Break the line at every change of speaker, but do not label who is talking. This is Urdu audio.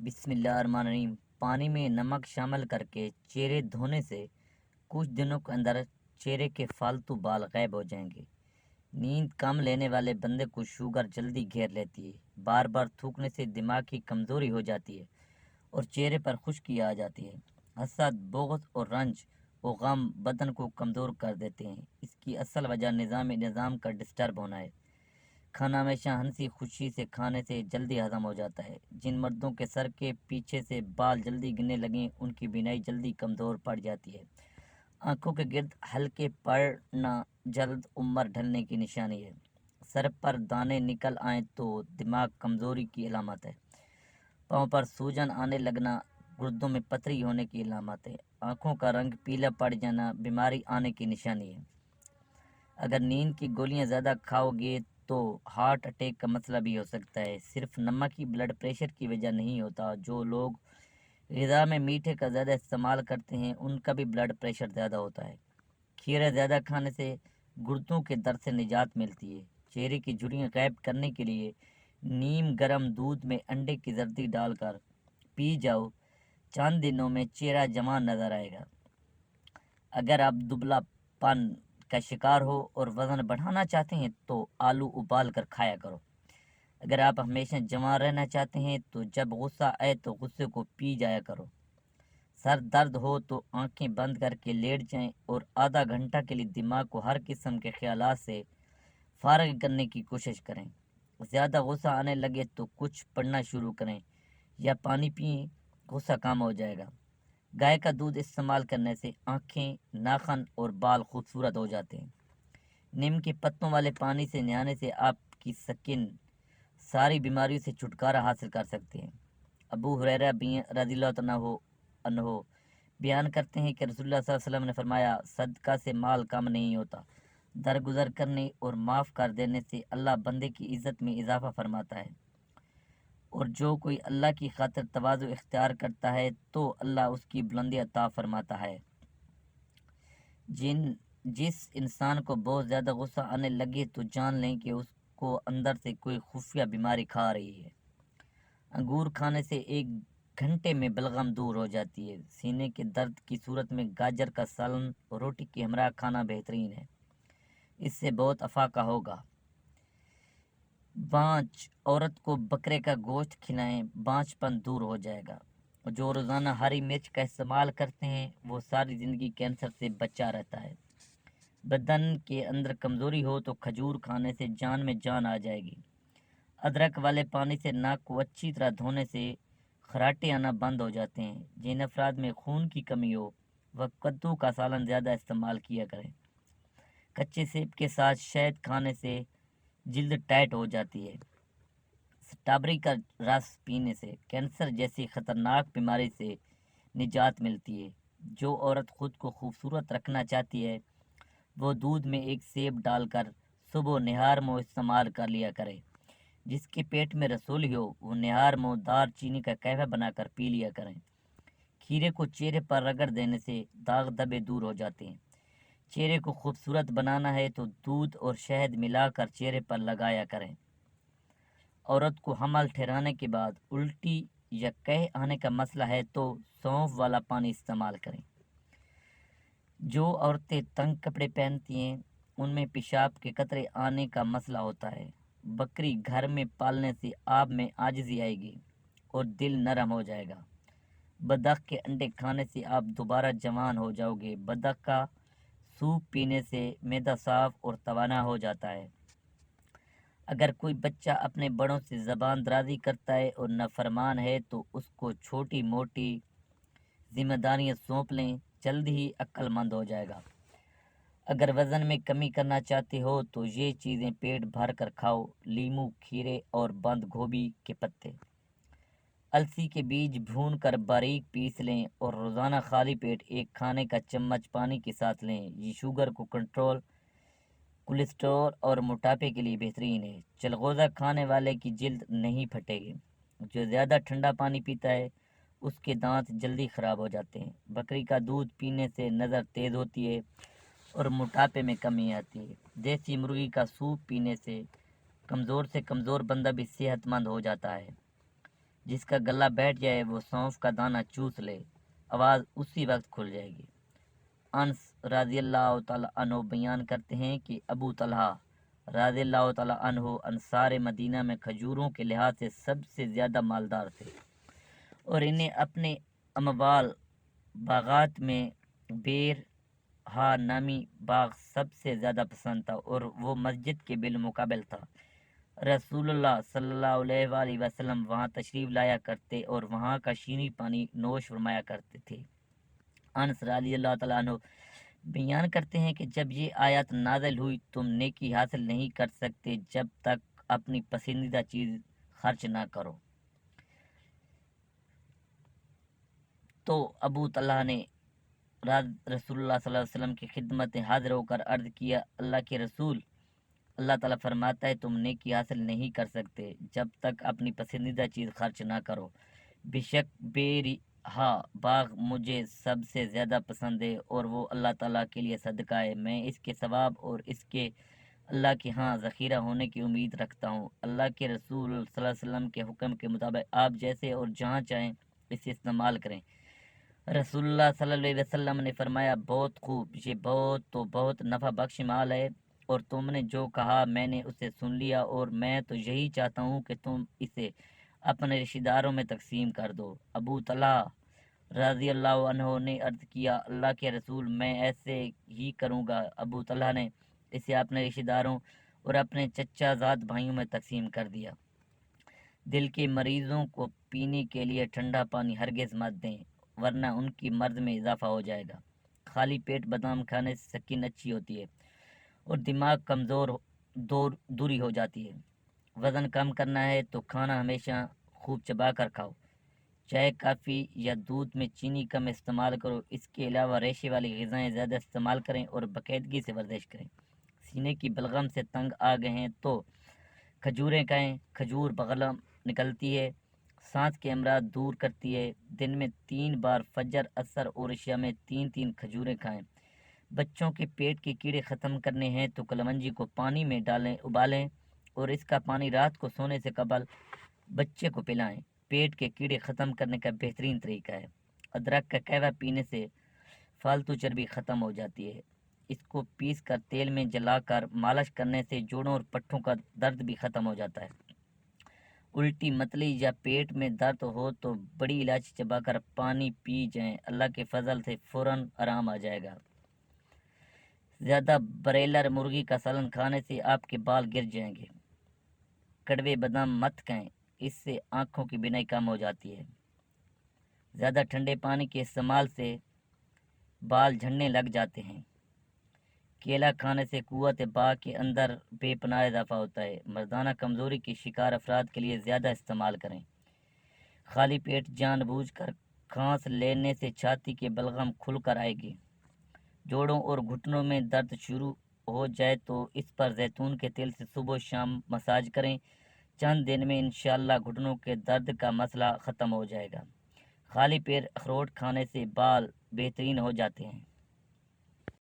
بسم اللہ الرحمن الرحیم۔ پانی میں نمک شامل کر کے چہرے دھونے سے کچھ دنوں کے اندر چہرے کے فالتو بال غائب ہو جائیں گے۔ نیند کم لینے والے بندے کو شوگر جلدی گھیر لیتی ہے۔ بار بار تھوکنے سے دماغ کی کمزوری ہو جاتی ہے اور چہرے پر خشکی آ جاتی ہے۔ حسد، بغض اور رنج و غم بدن کو کمزور کر دیتے ہیں۔ اس کی اصل وجہ نظام کا ڈسٹرب ہونا ہے۔ کھانا ہمیشہ ہنسی خوشی سے کھانے سے جلدی ہضم ہو جاتا ہے۔ جن مردوں کے سر کے پیچھے سے بال جلدی گرنے لگیں ان کی بینائی جلدی کمزور پڑ جاتی ہے۔ آنکھوں کے گرد ہلکے پڑنا جلد عمر ڈھلنے کی نشانی ہے۔ سر پر دانے نکل آئیں تو دماغ کمزوری کی علامت ہے۔ پاؤں پر سوجن آنے لگنا گردوں میں پتھری ہونے کی علامت ہے۔ آنکھوں کا رنگ پیلا پڑ جانا بیماری آنے کی نشانی ہے۔ اگر نیند کی گولیاں زیادہ کھاؤ گے تو ہارٹ اٹیک کا مسئلہ بھی ہو سکتا ہے۔ صرف نمک ہی بلڈ پریشر کی وجہ نہیں ہوتا۔ جو لوگ غذا میں میٹھے کا زیادہ استعمال کرتے ہیں ان کا بھی بلڈ پریشر زیادہ ہوتا ہے۔ کھیرے زیادہ کھانے سے گردوں کے درد سے نجات ملتی ہے۔ چہرے کی جھریاں غائب کرنے کے لیے نیم گرم دودھ میں انڈے کی زردی ڈال کر پی جاؤ، چند دنوں میں چہرہ جوان نظر آئے گا۔ اگر آپ دبلا پن کا شکار ہو اور وزن بڑھانا چاہتے ہیں تو آلو ابال کر کھایا کرو۔ اگر آپ ہمیشہ جوان رہنا چاہتے ہیں تو جب غصہ آئے تو غصے کو پی جایا کرو۔ سر درد ہو تو آنکھیں بند کر کے لیٹ جائیں اور آدھا گھنٹہ کے لیے دماغ کو ہر قسم کے خیالات سے فارغ کرنے کی کوشش کریں۔ زیادہ غصہ آنے لگے تو کچھ پڑھنا شروع کریں یا پانی پئیں، غصہ کم ہو جائے گا۔ گائے کا دودھ استعمال کرنے سے آنکھیں، ناخن اور بال خوبصورت ہو جاتے ہیں۔ نیم کے پتوں والے پانی سے نہانے سے آپ کی سکن ساری بیماریوں سے چھٹکارا حاصل کر سکتے ہیں۔ ابو ہریرہ رضی اللہ عنہ بیان کرتے ہیں کہ رسول اللہ صلی اللہ علیہ وسلم نے فرمایا، صدقہ سے مال کم نہیں ہوتا، درگزر کرنے اور معاف کر دینے سے اللہ بندے کی عزت میں اضافہ فرماتا ہے، اور جو کوئی اللہ کی خاطر تواضع اختیار کرتا ہے تو اللہ اس کی بلندی عطا فرماتا ہے۔ جس انسان کو بہت زیادہ غصہ آنے لگے تو جان لیں کہ اس کو اندر سے کوئی خفیہ بیماری کھا رہی ہے۔ انگور کھانے سے 1 گھنٹے میں بلغم دور ہو جاتی ہے۔ سینے کے درد کی صورت میں گاجر کا سالن روٹی کے ہمراہ کھانا بہترین ہے، اس سے بہت افاقہ ہوگا۔ بانچ، عورت کو بکرے کا گوشت کھلائیں، بانچ پن دور ہو جائے گا۔ جو روزانہ ہری مرچ کا استعمال کرتے ہیں وہ ساری زندگی کینسر سے بچا رہتا ہے۔ بدن کے اندر کمزوری ہو تو کھجور کھانے سے جان میں جان آ جائے گی۔ ادرک والے پانی سے ناک کو اچھی طرح دھونے سے خراٹے آنا بند ہو جاتے ہیں۔ جن افراد میں خون کی کمی ہو وہ کدو کا سالن زیادہ استعمال کیا کریں۔ کچے سیب کے ساتھ شہد کھانے سے جلد ٹائٹ ہو جاتی ہے۔ سٹرابیری کا رس پینے سے کینسر جیسی خطرناک بیماری سے نجات ملتی ہے۔ جو عورت خود کو خوبصورت رکھنا چاہتی ہے وہ دودھ میں 1 سیب ڈال کر صبح نہار منہ استعمال کر لیا کرے۔ جس کے پیٹ میں رسولی ہو وہ نہار منہ دار چینی کا قہوہ بنا کر پی لیا کریں۔ کھیرے کو چہرے پر رگڑ دینے سے داغ دبے دور ہو جاتے ہیں۔ چہرے کو خوبصورت بنانا ہے تو دودھ اور شہد ملا کر چہرے پر لگایا کریں۔ عورت کو حمل ٹھہرانے کے بعد الٹی یا قے آنے کا مسئلہ ہے تو سونف والا پانی استعمال کریں۔ جو عورتیں تنگ کپڑے پہنتی ہیں ان میں پیشاب کے قطرے آنے کا مسئلہ ہوتا ہے۔ بکری گھر میں پالنے سے آب میں عاجزی آئے گی اور دل نرم ہو جائے گا۔ بطخ کے انڈے کھانے سے آپ دوبارہ جوان ہو جاؤ گے۔ بطخ کا سوپ پینے سے معدہ صاف اور توانا ہو جاتا ہے۔ اگر کوئی بچہ اپنے بڑوں سے زبان درازی کرتا ہے اور نافرمان ہے تو اس کو چھوٹی موٹی ذمہ داریاں سونپ لیں، جلد ہی عقل مند ہو جائے گا۔ اگر وزن میں کمی کرنا چاہتے ہو تو یہ چیزیں پیٹ بھر کر کھاؤ، لیموں، کھیرے اور بند گوبھی کے پتے۔ السی کے بیج بھون کر باریک پیس لیں اور روزانہ خالی پیٹ 1 کھانے کا چمچ پانی کے ساتھ لیں۔ یہ شوگر کو کنٹرول، کولیسٹرول اور موٹاپے کے لیے بہترین ہے۔ چلغوزہ کھانے والے کی جلد نہیں پھٹے گی۔ جو زیادہ ٹھنڈا پانی پیتا ہے اس کے دانت جلدی خراب ہو جاتے ہیں۔ بکری کا دودھ پینے سے نظر تیز ہوتی ہے اور موٹاپے میں کمی آتی ہے۔ دیسی مرغی کا سوپ پینے سے کمزور بندہ بھی صحت مند ہو جاتا ہے۔ جس کا گلا بیٹھ جائے وہ سونف کا دانہ چوس لے، آواز اسی وقت کھل جائے گی۔ انس رضی اللہ تعالیٰ عنہ بیان کرتے ہیں کہ ابو طلحہ رضی اللہ تعالیٰ عنہ انصار مدینہ میں کھجوروں کے لحاظ سے سب سے زیادہ مالدار تھے، اور انہیں اپنے اموال باغات میں بیر ہا نامی باغ سب سے زیادہ پسند تھا، اور وہ مسجد کے بالمقابل تھا۔ رسول اللہ صلی اللہ علیہ وآلہ وسلم وہاں تشریف لایا کرتے اور وہاں کا شیریں پانی نوش فرمایا کرتے تھے۔ انس رضی اللہ تعالیٰ عنہ بیان کرتے ہیں کہ جب یہ آیت نازل ہوئی، تم نیکی حاصل نہیں کر سکتے جب تک اپنی پسندیدہ چیز خرچ نہ کرو۔ تو ابو طلحہ نے رسول اللہ صلی اللہ علیہ وسلم کی خدمت میں حاضر ہو کر عرض کیا، اللہ کے رسول، اللہ تعالیٰ فرماتا ہے تم نیکی حاصل نہیں کر سکتے جب تک اپنی پسندیدہ چیز خرچ نہ کرو۔ بے شک ہاں باغ مجھے سب سے زیادہ پسند ہے، اور وہ اللہ تعالیٰ کے لیے صدقہ ہے، میں اس کے ثواب اور اس کے اللہ کے ہاں ذخیرہ ہونے کی امید رکھتا ہوں۔ اللہ کے رسول صلی اللہ علیہ وسلم کے حکم کے مطابق آپ جیسے اور جہاں چاہیں اسے استعمال کریں۔ رسول اللہ صلی اللہ علیہ وسلم نے فرمایا، بہت خوب، یہ بہت نفع بخش مال ہے، اور تم نے جو کہا میں نے اسے سن لیا، اور میں تو یہی چاہتا ہوں کہ تم اسے اپنے رشتہ داروں میں تقسیم کر دو۔ ابو طلحہ رضی اللہ عنہ نے عرض کیا، اللہ کے رسول، میں ایسے ہی کروں گا۔ ابو طلحہ نے اسے اپنے رشتہ داروں اور اپنے چچا زاد بھائیوں میں تقسیم کر دیا۔ دل کے مریضوں کو پینے کے لیے ٹھنڈا پانی ہرگز مت دیں، ورنہ ان کی مرض میں اضافہ ہو جائے گا۔ خالی پیٹ بادام کھانے سے سکین اچھی ہوتی ہے اور دماغ کمزور دوری ہو جاتی ہے۔ وزن کم کرنا ہے تو کھانا ہمیشہ خوب چبا کر کھاؤ۔ چائے، کافی یا دودھ میں چینی کم استعمال کرو۔ اس کے علاوہ ریشے والی غذائیں زیادہ استعمال کریں اور باقاعدگی سے ورزش کریں۔ سینے کی بلغم سے تنگ آ گئے ہیں تو کھجوریں کھائیں۔ کھجور بلغم نکلتی ہے، سانس کے امراض دور کرتی ہے۔ دن میں 3 بار فجر، عصر اور عشاء میں 3 کھجوریں کھائیں۔ بچوں کے پیٹ کے کیڑے ختم کرنے ہیں تو کلونجی کو پانی میں ڈالیں، ابالیں اور اس کا پانی رات کو سونے سے قبل بچے کو پلائیں۔ پیٹ کے کیڑے ختم کرنے کا بہترین طریقہ ہے۔ ادرک کا قہوہ پینے سے فالتو چربی ختم ہو جاتی ہے۔ اس کو پیس کر تیل میں جلا کر مالش کرنے سے جوڑوں اور پٹھوں کا درد بھی ختم ہو جاتا ہے۔ الٹی، متلی یا پیٹ میں درد ہو تو بڑی الائچی چبا کر پانی پی جائیں، اللہ کے فضل سے فوراً آرام آ جائے گا۔ زیادہ بریلر مرغی کا سالن کھانے سے آپ کے بال گر جائیں گے۔ کڑوے بادام مت کھائیں، اس سے آنکھوں کی بینائی کم ہو جاتی ہے۔ زیادہ ٹھنڈے پانی کے استعمال سے بال جھڑنے لگ جاتے ہیں۔ کیلا کھانے سے قوت باغ کے اندر بے پناہ اضافہ ہوتا ہے۔ مردانہ کمزوری کے شکار افراد کے لیے زیادہ استعمال کریں۔ خالی پیٹ جان بوجھ کر کھانس لینے سے چھاتی کے بلغم کھل کر آئے گی۔ جوڑوں اور گھٹنوں میں درد شروع ہو جائے تو اس پر زیتون کے تیل سے صبح و شام مساج کریں۔ چند دن میں انشاءاللہ گھٹنوں کے درد کا مسئلہ ختم ہو جائے گا۔ خالی پیٹ اخروٹ کھانے سے بال بہترین ہو جاتے ہیں۔